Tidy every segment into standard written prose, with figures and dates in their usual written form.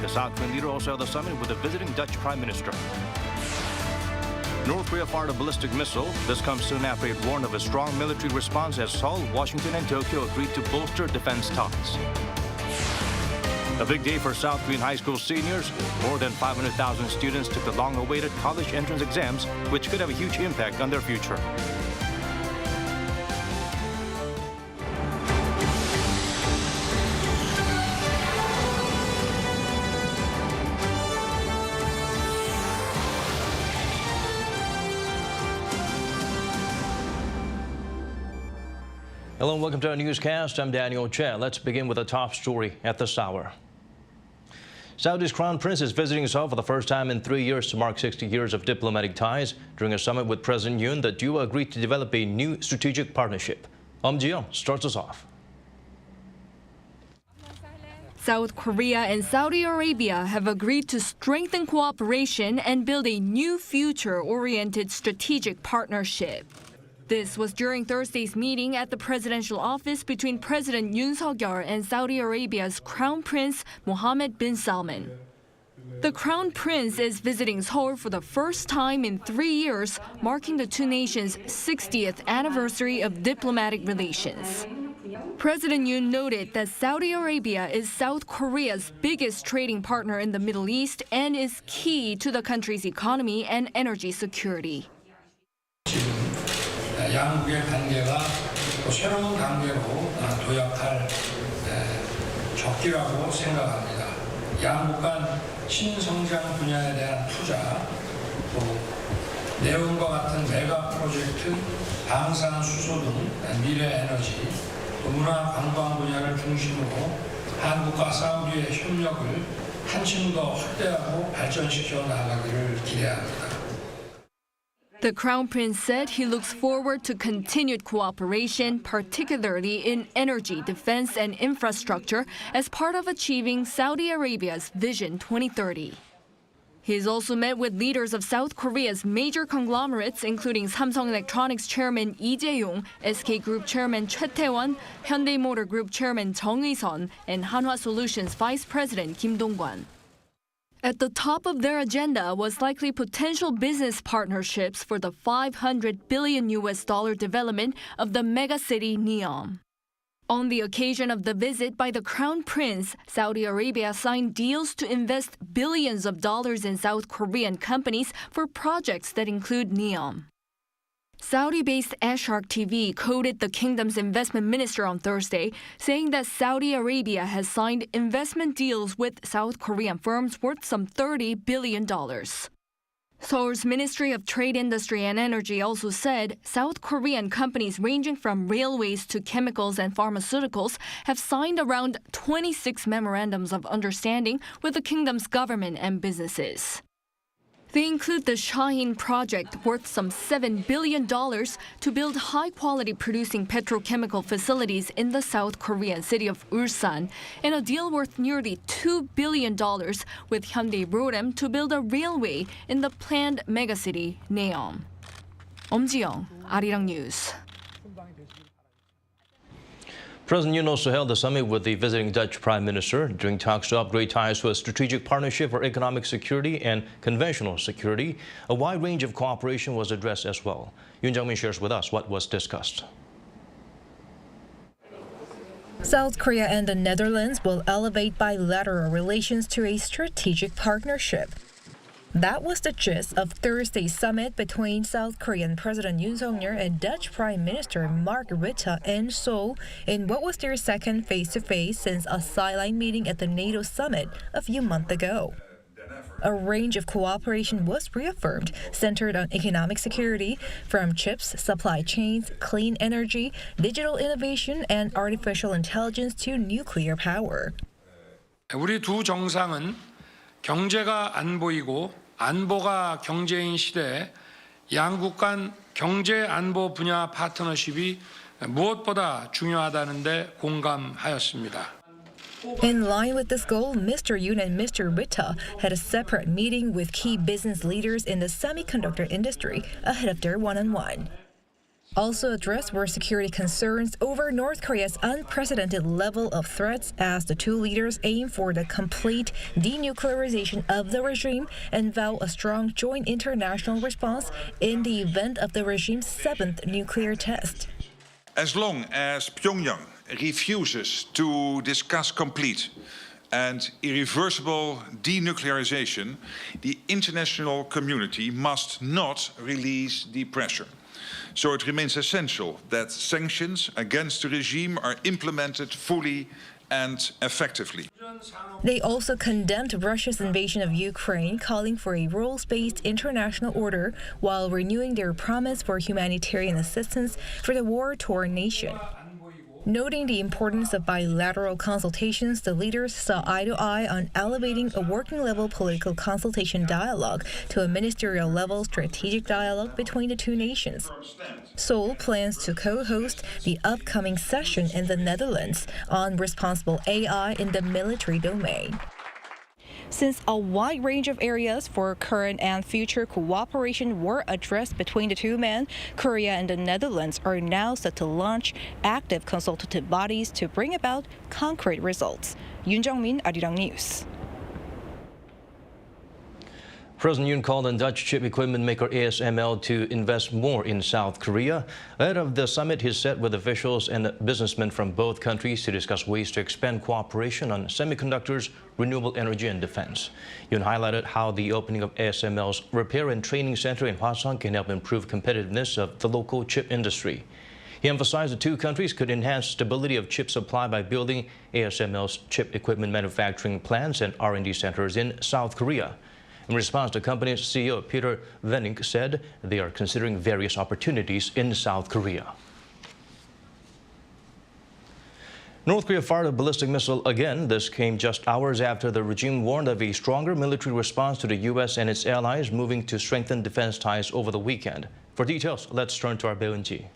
The South Korean leader also held a summit with the visiting Dutch Prime Minister. North Korea fired a ballistic missile. This comes soon after it warned of a strong military response as Seoul, Washington, and Tokyo agreed to bolster defense ties. A big day for South Korean high school seniors. More than 500,000 students took the long-awaited college entrance exams, which could have a huge impact on their future. Hello and welcome to our newscast. I'm Daniel Che. Let's begin with the top story at this hour. Saudi's Crown Prince is visiting Seoul for the first time in 3 years to mark 60 years of diplomatic ties. During a summit with President Yoon, the duo agreed to develop a new strategic partnership. Ji-young starts us off. South Korea and Saudi Arabia have agreed to strengthen cooperation and build a new future-oriented strategic partnership. This was during Thursday's meeting at the presidential office between President Yoon and Saudi Arabia's Crown Prince Mohammed bin Salman. The Crown Prince is visiting Seoul for the first time in 3 years, marking the two nations' 60th anniversary of diplomatic relations. President Yoon noted that Saudi Arabia is South Korea's biggest trading partner in the Middle East and is key to the country's economy and energy security. 양국의 관계가 또 새로운 단계로 도약할 적기라고 생각합니다. 양국 간 신성장 분야에 대한 투자, 또 네온과 같은 메가 프로젝트, 방산 수소 등 미래 에너지, 또 문화 관광 분야를 중심으로 한국과 사우디의 협력을 한층 더 확대하고 발전시켜 나가기를 기대합니다. The Crown Prince said he looks forward to continued cooperation, particularly in energy, defense, and infrastructure, as part of achieving Saudi Arabia's Vision 2030. He's also met with leaders of South Korea's major conglomerates, including Samsung Electronics Chairman Lee Jae-yong, SK Group Chairman Choi Tae-won, Hyundai Motor Group Chairman Jung Eui-sun, and Hanwha Solutions Vice President Kim Dong-kwan. At the top of their agenda was likely potential business partnerships for the $500 billion development of the megacity Neom. On the occasion of the visit by the Crown Prince, Saudi Arabia signed deals to invest billions of dollars in South Korean companies for projects that include Neom. Saudi-based Ashark TV quoted the kingdom's investment minister on Thursday, saying that Saudi Arabia has signed investment deals with South Korean firms worth some $30 billion. Seoul's Ministry of Trade, Industry and Energy also said South Korean companies ranging from railways to chemicals and pharmaceuticals have signed around 26 memorandums of understanding with the kingdom's government and businesses. They include the Shaheen project worth some $7 billion to build high-quality producing petrochemical facilities in the South Korean city of Ulsan, and a deal worth nearly $2 billion with Hyundai Rotem to build a railway in the planned megacity Neom. Ji-young, Arirang News. President Yoon also held a summit with the visiting Dutch Prime Minister during talks to upgrade ties to a strategic partnership for economic security and conventional security. A wide range of cooperation was addressed as well. Yoon Jung-min shares with us what was discussed. South Korea and the Netherlands will elevate bilateral relations to a strategic partnership. That was the gist of Thursday's summit between South Korean President Yoon Suk-yeol and Dutch Prime Minister Mark Rutte in Seoul in what was their second face-to-face since a sideline meeting at the NATO summit a few months ago. A range of cooperation was reaffirmed, centered on economic security, from chips, supply chains, clean energy, digital innovation, and artificial intelligence to nuclear power. 우리 두 정상은 경제가 안 보이고 안보가 경제인 시대에 양국 간 경제 안보 분야 파트너십이 무엇보다 중요하다는 데 공감하였습니다. In line with this goal, Mr. Yoon and Mr. Rutte had a separate meeting with key business leaders in the semiconductor industry ahead of their one-on-one. Also addressed were security concerns over North Korea's unprecedented level of threats as the two leaders aim for the complete denuclearization of the regime and vow a strong joint international response in the event of the regime's seventh nuclear test. As long as Pyongyang refuses to discuss complete and irreversible denuclearization, the international community must not release the pressure. So it remains essential that sanctions against the regime are implemented fully and effectively. They also condemned Russia's invasion of Ukraine, calling for a rules-based international order while renewing their promise for humanitarian assistance for the war-torn nation. Noting the importance of bilateral consultations, the leaders saw eye to eye on elevating a working-level political consultation dialogue to a ministerial-level strategic dialogue between the two nations. Seoul plans to co-host the upcoming session in the Netherlands on responsible AI in the military domain. Since a wide range of areas for current and future cooperation were addressed between the two men, Korea and the Netherlands are now set to launch active consultative bodies to bring about concrete results. Yoon Jung-min, Arirang News. President Yoon called on Dutch chip equipment maker ASML to invest more in South Korea. Ahead of the summit, he sat with officials and businessmen from both countries to discuss ways to expand cooperation on semiconductors, renewable energy, and defense. Yoon highlighted how the opening of ASML's repair and training center in Hwaseong can help improve competitiveness of the local chip industry. He emphasized the two countries could enhance stability of chip supply by building ASML's chip equipment manufacturing plants and R&D centers in South Korea. In response, the company's CEO, Peter Venink, said they are considering various opportunities in South Korea. North Korea fired a ballistic missile again. This came just hours after the regime warned of a stronger military response to the U.S. and its allies moving to strengthen defense ties over the weekend. For details, let's turn to our Beun-ji.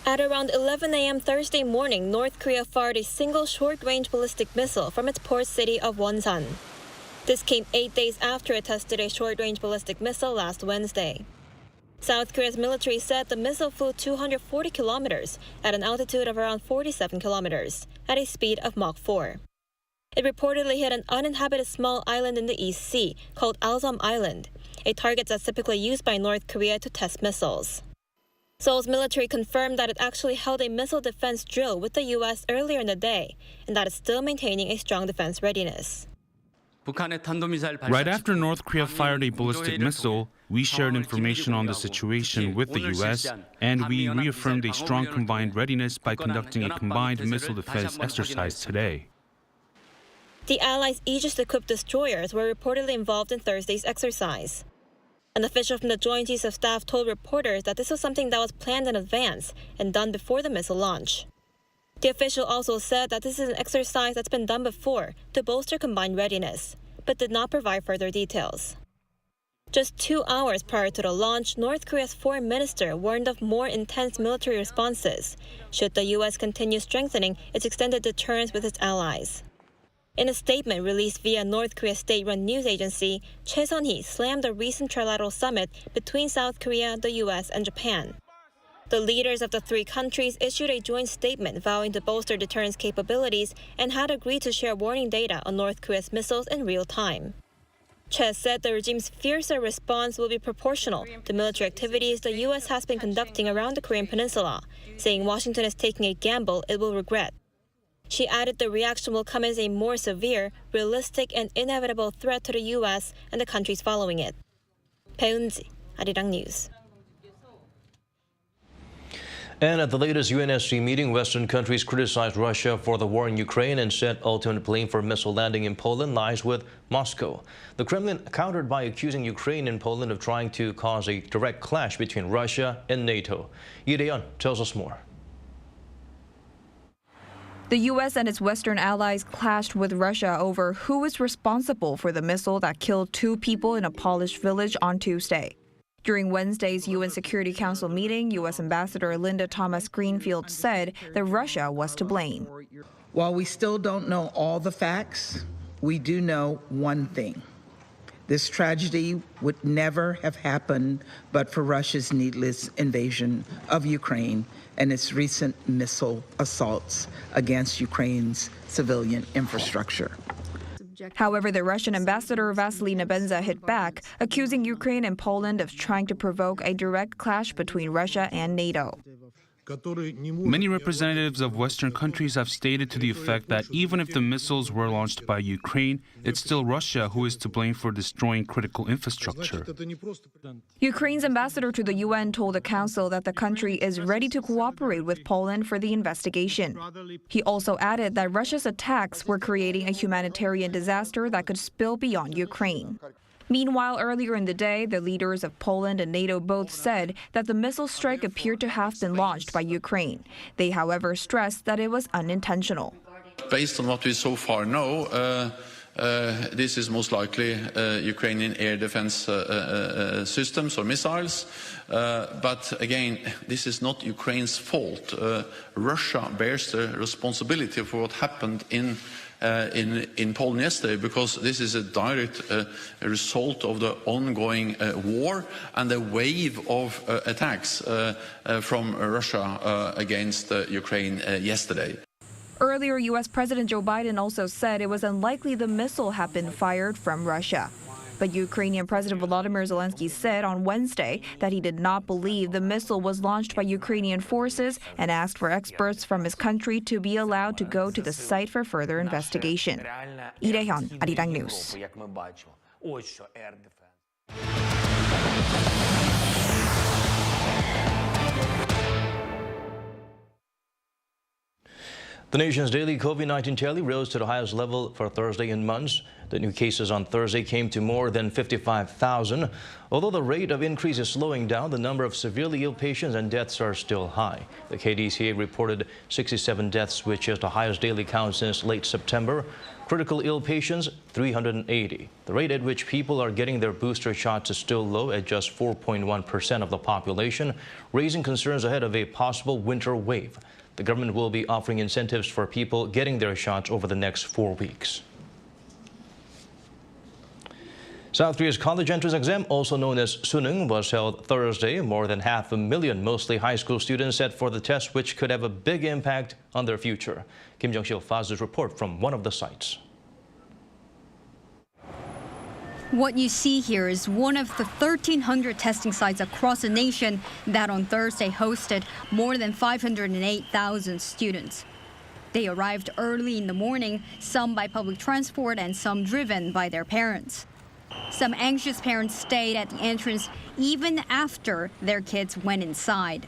At around 11 a.m. Thursday morning, North Korea fired a single short-range ballistic missile from its port city of Wonsan. This came 8 days after it tested a short-range ballistic missile last Wednesday. South Korea's military said the missile flew 240 kilometers at an altitude of around 47 kilometers at a speed of Mach 4. It reportedly hit an uninhabited small island in the East Sea called Alsom Island, a target that's typically used by North Korea to test missiles. Seoul's military confirmed that it actually held a missile defense drill with the U.S. earlier in the day, and that it's still maintaining a strong defense readiness. Right after North Korea fired a ballistic missile, we shared information on the situation with the U.S., and we reaffirmed a strong combined readiness by conducting a combined missile defense exercise today. The Allies' Aegis-equipped destroyers were reportedly involved in Thursday's exercise. An official from the Joint Chiefs of Staff told reporters that this was something that was planned in advance and done before the missile launch. The official also said that this is an exercise that's been done before to bolster combined readiness, but did not provide further details. Just 2 hours prior to the launch, North Korea's foreign minister warned of more intense military responses should the U.S. continue strengthening its extended deterrence with its allies. In a statement released via North Korea's state-run news agency, Choi Sun-hee slammed the recent trilateral summit between South Korea, the U.S., and Japan. The leaders of the three countries issued a joint statement vowing to bolster deterrence capabilities and had agreed to share warning data on North Korea's missiles in real time. Choi said the regime's fiercer response will be proportional to military activities the U.S. has been conducting around the Korean peninsula, saying Washington is taking a gamble it will regret. She added the reaction will come as a more severe, realistic, and inevitable threat to the U.S. and the countries following it. Beun-ji, Arirang News. And at the latest UNSC meeting, Western countries criticized Russia for the war in Ukraine and said ultimate blame for missile landing in Poland lies with Moscow. The Kremlin countered by accusing Ukraine and Poland of trying to cause a direct clash between Russia and NATO. Yoon tells us more. The U.S. and its Western allies clashed with Russia over who is responsible for the missile that killed 2 people in a Polish village on Tuesday. During Wednesday's UN Security Council meeting, U.S. Ambassador Linda Thomas-Greenfield said that Russia was to blame. While we still don't know all the facts, we do know one thing. This tragedy would never have happened but for Russia's needless invasion of Ukraine and its recent missile assaults against Ukraine's civilian infrastructure. However, the Russian ambassador Vasily Nebenza hit back, accusing Ukraine and Poland of trying to provoke a direct clash between Russia and NATO. Many representatives of Western countries have stated to the effect that even if the missiles were launched by Ukraine, it's still Russia who is to blame for destroying critical infrastructure. Ukraine's ambassador to the UN told the Council that the country is ready to cooperate with Poland for the investigation. He also added that Russia's attacks were creating a humanitarian disaster that could spill beyond Ukraine. Meanwhile, earlier in the day, the leaders of Poland and NATO both said that the missile strike appeared to have been launched by Ukraine. They, however, stressed that it was unintentional. Based on what we so far know, this is most likely Ukrainian air defense systems or missiles. But again, this is not Ukraine's fault. Russia bears the responsibility for what happened in Poland yesterday, because this is a direct result of the ongoing war and the wave of attacks from Russia against Ukraine yesterday. Earlier, U.S. President Joe Biden also said it was unlikely the missile had been fired from Russia. But Ukrainian President Volodymyr Zelensky said on Wednesday that he did not believe the missile was launched by Ukrainian forces and asked for experts from his country to be allowed to go to the site for further investigation. Lee Hyun, Arirang News. The nation's daily COVID-19 tally rose to the highest level for Thursday in months. The new cases on Thursday came to more than 55,000. Although the rate of increase is slowing down, the number of severely ill patients and deaths are still high. The KDCA reported 67 deaths, which is the highest daily count since late September. Critical ill patients, 380. The rate at which people are getting their booster shots is still low at just 4.1% of the population, raising concerns ahead of a possible winter wave. The government will be offering incentives for people getting their shots over the next 4 weeks. South Korea's college entrance exam, also known as Suneung, was held Thursday. More than 500,000, mostly high school students, set for the test, which could have a big impact on their future. Kim Jung-sil Faz's report from one of the sites. What you see here is one of the 1,300 testing sites across the nation that on Thursday hosted more than 508,000 students. They arrived early in the morning, some by public transport and some driven by their parents. Some anxious parents stayed at the entrance even after their kids went inside.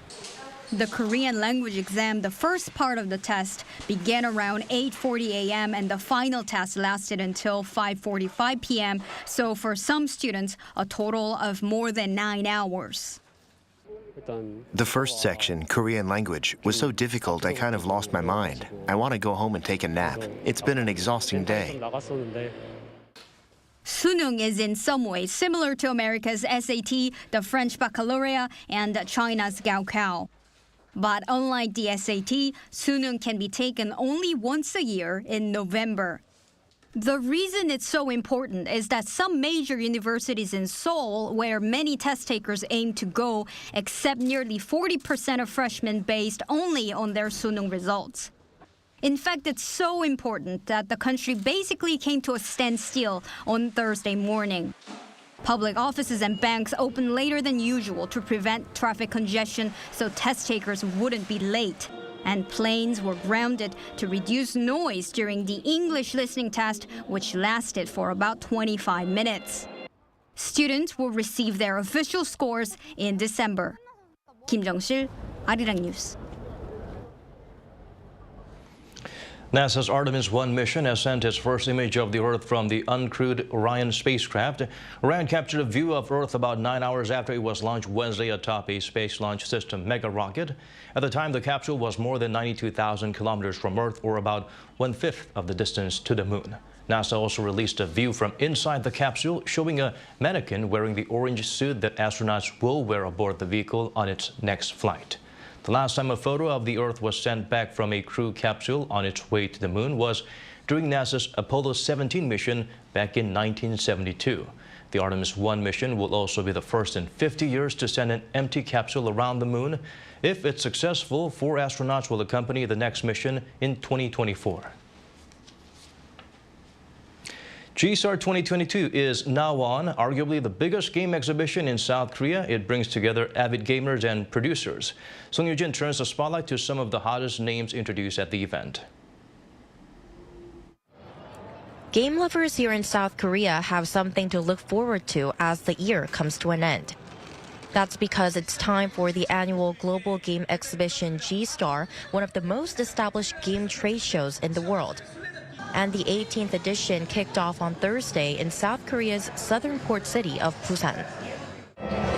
The Korean language exam, the first part of the test, began around 8:40 a.m. and the final test lasted until 5:45 p.m. So for some students, a total of more than 9 hours. The first section, Korean language, was so difficult I kind of lost my mind. I want to go home and take a nap. It's been an exhausting day. Suneung is in some ways similar to America's SAT, the French baccalaureate, and China's Gaokao. But unlike the SAT, Suneung can be taken only once a year in November. The reason it's so important is that some major universities in Seoul, where many test takers aim to go, accept nearly 40% of freshmen based only on their Suneung results. In fact, it's so important that the country basically came to a standstill on Thursday morning. Public offices and banks opened later than usual to prevent traffic congestion so test takers wouldn't be late. And planes were grounded to reduce noise during the English listening test, which lasted for about 25 minutes. Students will receive their official scores in December. Kim Jung-sil, Arirang News. NASA's Artemis 1 mission has sent its first image of the Earth from the uncrewed Orion spacecraft. Orion captured a view of Earth about 9 hours after it was launched Wednesday atop a Space Launch System mega rocket. At the time, the capsule was more than 92,000 kilometers from Earth, or about 1/5 of the distance to the Moon. NASA also released a view from inside the capsule showing a mannequin wearing the orange suit that astronauts will wear aboard the vehicle on its next flight. The last time a photo of the Earth was sent back from a crew capsule on its way to the Moon was during NASA's Apollo 17 mission back in 1972. The Artemis 1 mission will also be the first in 50 years to send an empty capsule around the moon. If it's successful, 4 astronauts will accompany the next mission in 2024. G-Star 2022 is now on, arguably the biggest game exhibition in South Korea. It brings together avid gamers and producers. Song Yoo-jin turns the spotlight to some of the hottest names introduced at the event. Game lovers here in South Korea have something to look forward to as the year comes to an end. That's because it's time for the annual global game exhibition G-Star, one of the most established game trade shows in the world. And the 18th edition kicked off on Thursday in South Korea's southern port city of Busan.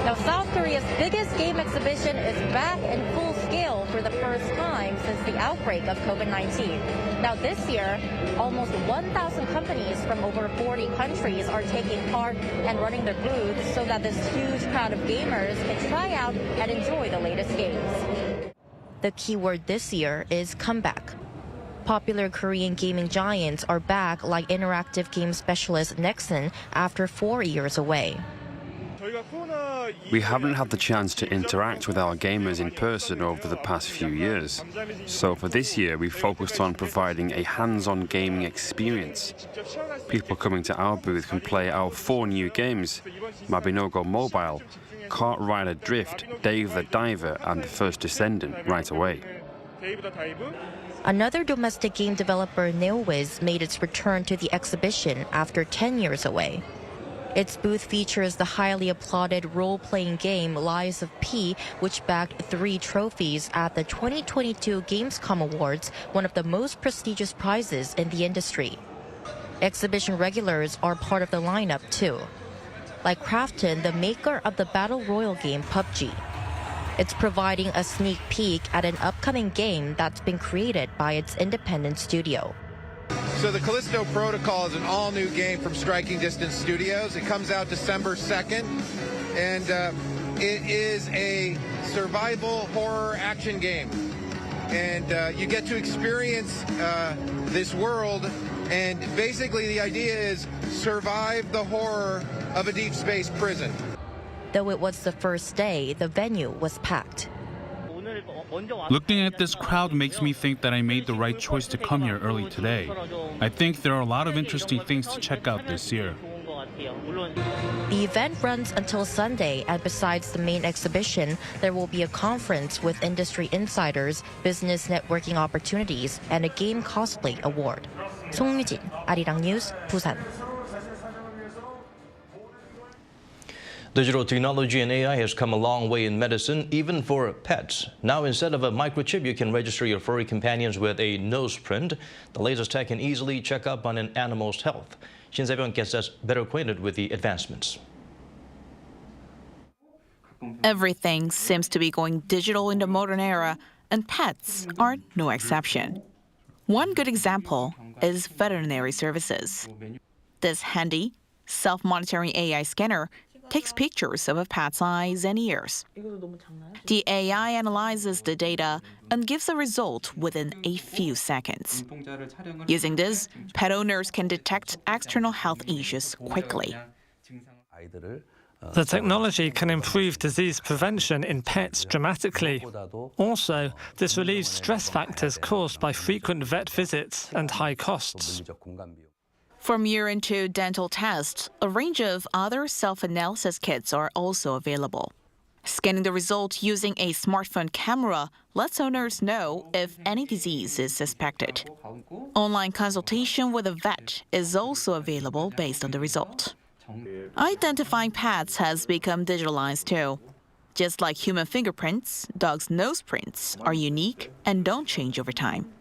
Now, South Korea's biggest game exhibition is back in full scale for the first time since the outbreak of COVID-19. Now, this year, almost 1,000 companies from over 40 countries are taking part and running their booths so that this huge crowd of gamers can try out and enjoy the latest games. The key word this year is comeback. Popular Korean gaming giants are back like interactive game specialist Nexon after 4 years away. We haven't had the chance to interact with our gamers in person over the past few years. So for this year, we focused on providing a hands-on gaming experience. People coming to our booth can play our 4 new games, Mabinogo Mobile, Kart Rider Drift, Dave the Diver, and The First Descendant right away. Another domestic game developer, NeoWiz, made its return to the exhibition after 10 years away. Its booth features the highly applauded role-playing game Lies of P, which bagged 3 trophies at the 2022 Gamescom Awards, one of the most prestigious prizes in the industry. Exhibition regulars are part of the lineup, too. Like Krafton, the maker of the battle royale game PUBG. It's providing a sneak peek at an upcoming game that's been created by its independent studio. So the Callisto Protocol is an all-new game from Striking Distance Studios. It comes out December 2nd, and it is a survival horror action game. And you get to experience this world, and basically the idea is survive the horror of a deep space prison. Though it was the first day, the venue was packed. Looking at this crowd makes me think that I made the right choice to come here early today. I think there are a lot of interesting things to check out this year. The event runs until Sunday, and besides the main exhibition, there will be a conference with industry insiders, business networking opportunities, and a game cosplay award. Song Yoo-jin, Arirang News, Busan. Digital technology and AI has come a long way in medicine, even for pets. Now, instead of a microchip, you can register your furry companions with a nose print. The latest tech can easily check up on an animal's health. Shin Se-byung gets us better acquainted with the advancements. Everything seems to be going digital in the modern era, and pets are no exception. One good example is veterinary services. This handy, self-monitoring AI scanner takes pictures of a pet's eyes and ears. The AI analyzes the data and gives a result within a few seconds. Using this, pet owners can detect external health issues quickly. The technology can improve disease prevention in pets dramatically. Also, this relieves stress factors caused by frequent vet visits and high costs. From urine to dental tests, a range of other self-analysis kits are also available. Scanning the result using a smartphone camera lets owners know if any disease is suspected. Online consultation with a vet is also available based on the result. Identifying pets has become digitalized too. Just like human fingerprints, dogs' nose prints are unique and don't change over time.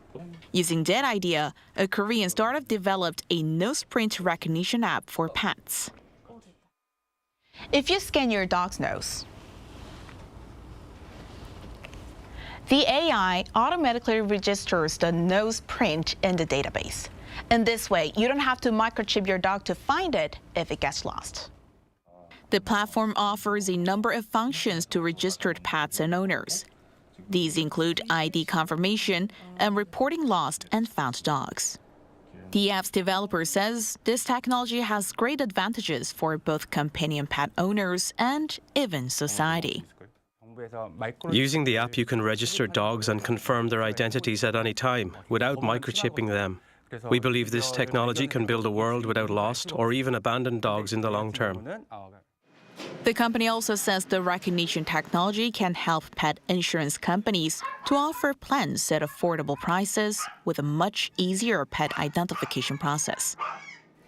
Using that idea, a Korean startup developed a nose print recognition app for pets. If you scan your dog's nose, the AI automatically registers the nose print in the database. In this way, you don't have to microchip your dog to find it if it gets lost. The platform offers a number of functions to registered pets and owners. These include ID confirmation and reporting lost and found dogs. The app's developer says this technology has great advantages for both companion pet owners and even society. Using the app, you can register dogs and confirm their identities at any time without microchipping them. We believe this technology can build a world without lost or even abandoned dogs in the long term. The company also says the recognition technology can help pet insurance companies to offer plans at affordable prices with a much easier pet identification process.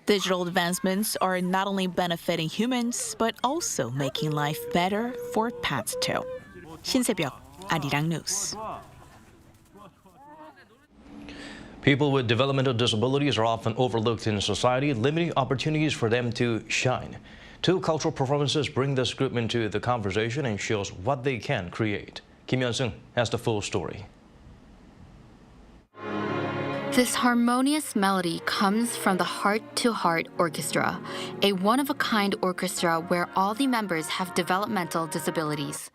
Digital advancements are not only benefiting humans, but also making life better for pets too. 신새벽, Arirang News. People with developmental disabilities are often overlooked in society, limiting opportunities for them to shine. Two cultural performances bring this group into the conversation and shows what they can create. Kim Hyun-sung has the full story. This harmonious melody comes from the Heart to Heart Orchestra, a one-of-a-kind orchestra where all the members have developmental disabilities.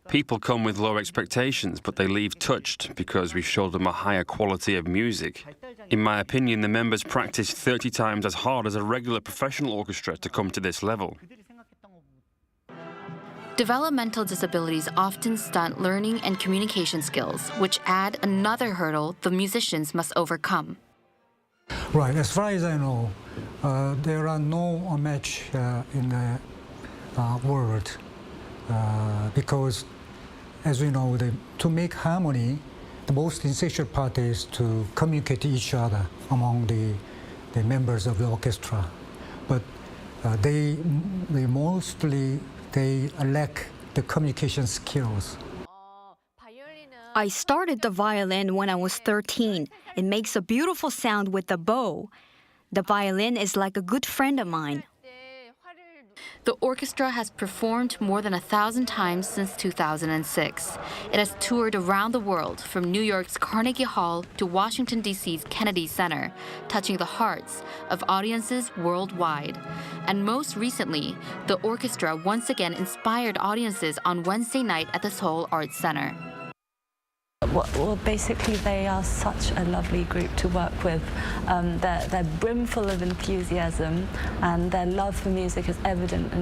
People come with low expectations, but they leave touched because we show them a higher quality of music. In my opinion, the members practice 30 times as hard as a regular professional orchestra to come to this level. Developmental disabilities often stunt learning and communication skills, which add another hurdle the musicians must overcome. Right, as far as I know, there are no match in the world because, as we know, to make harmony, the most essential part is to communicate to each other among the members of the orchestra. But they lack the communication skills. I started the violin when I was 13. It makes a beautiful sound with the bow. The violin is like a good friend of mine. The orchestra has performed more than 1,000 times since 2006. It has toured around the world, from New York's Carnegie Hall to Washington, D.C.'s Kennedy Center, touching the hearts of audiences worldwide. And most recently, the orchestra once again inspired audiences on Wednesday night at the Seoul Arts Center. Well, basically, they are such a lovely group to work with. They're brimful of enthusiasm, and their love for music is evident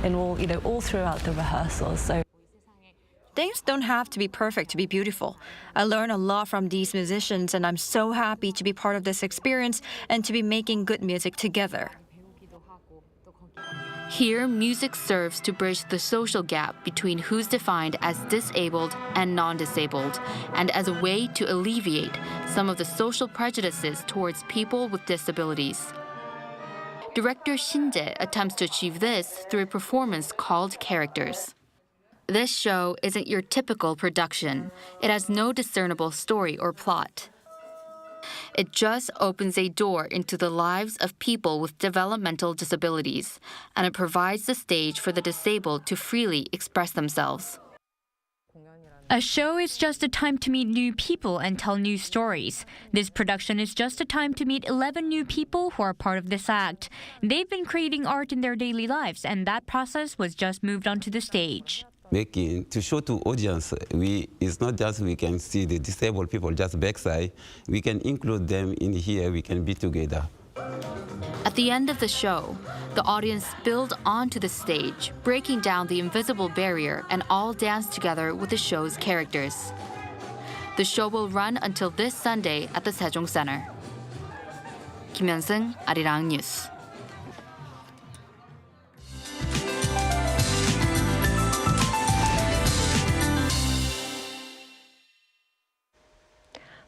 in all throughout the rehearsals. So things don't have to be perfect to be beautiful. I learn a lot from these musicians, and I'm so happy to be part of this experience and to be making good music together. Here, music serves to bridge the social gap between who's defined as disabled and non-disabled, and as a way to alleviate some of the social prejudices towards people with disabilities. Director Shin Jae attempts to achieve this through a performance called Characters. This show isn't your typical production. It has no discernible story or plot. It just opens a door into the lives of people with developmental disabilities, and it provides the stage for the disabled to freely express themselves. A show is just a time to meet new people and tell new stories. This production is just a time to meet 11 new people who are part of this act. They've been creating art in their daily lives, and that process was just moved onto the stage. Making to show to audience, it's not just we can see the disabled people just backside. We can include them in here. We can be together. At the end of the show, the audience spilled onto the stage, breaking down the invisible barrier, and all danced together with the show's characters. The show will run until this Sunday at the Sejong Center. Kim Hyun-sung, Arirang News.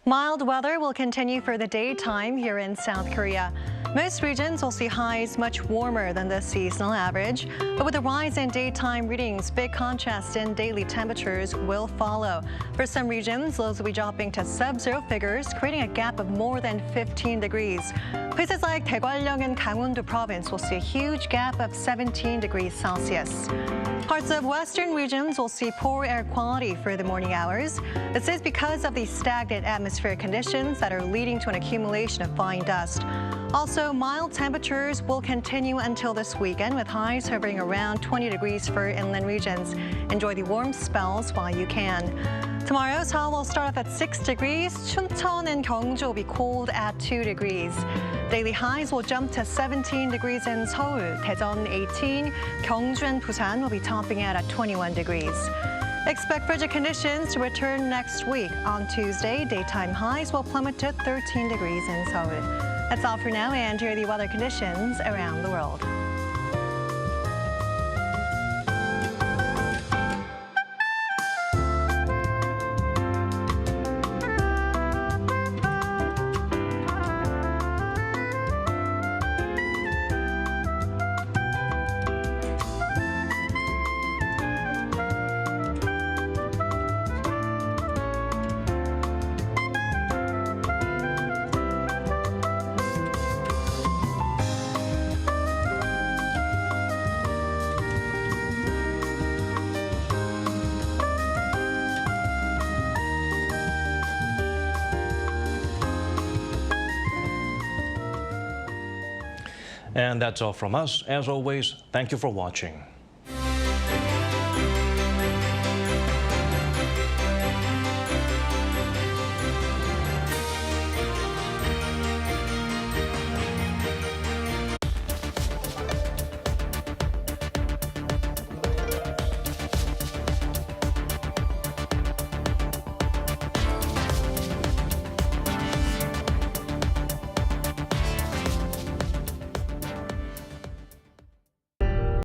Mild weather will continue for the daytime here in South Korea. Most regions will see highs much warmer than the seasonal average, but with a rise in daytime readings, big contrast in daily temperatures will follow. For some regions, lows will be dropping to sub-zero figures, creating a gap of more than 15 degrees. Places like Daegwallyeong and Gangwon-do province will see a huge gap of 17 degrees Celsius. Parts of western regions will see poor air quality for the morning hours. This is because of the stagnant atmospheric conditions that are leading to an accumulation of fine dust. Also, mild temperatures will continue until this weekend, with highs hovering around 20 degrees for inland regions. Enjoy the warm spells while you can. Tomorrow, Seoul will start off at 6 degrees. Chuncheon and Gyeongju will be cold at 2 degrees. Daily highs will jump to 17 degrees in Seoul, Daejeon 18, Gyeongju and Busan will be topping out at 21 degrees. Expect frigid conditions to return next week. On Tuesday, daytime highs will plummet to 13 degrees in Seoul. That's all for now, and here are the weather conditions around the world. And that's all from us. As always, thank you for watching.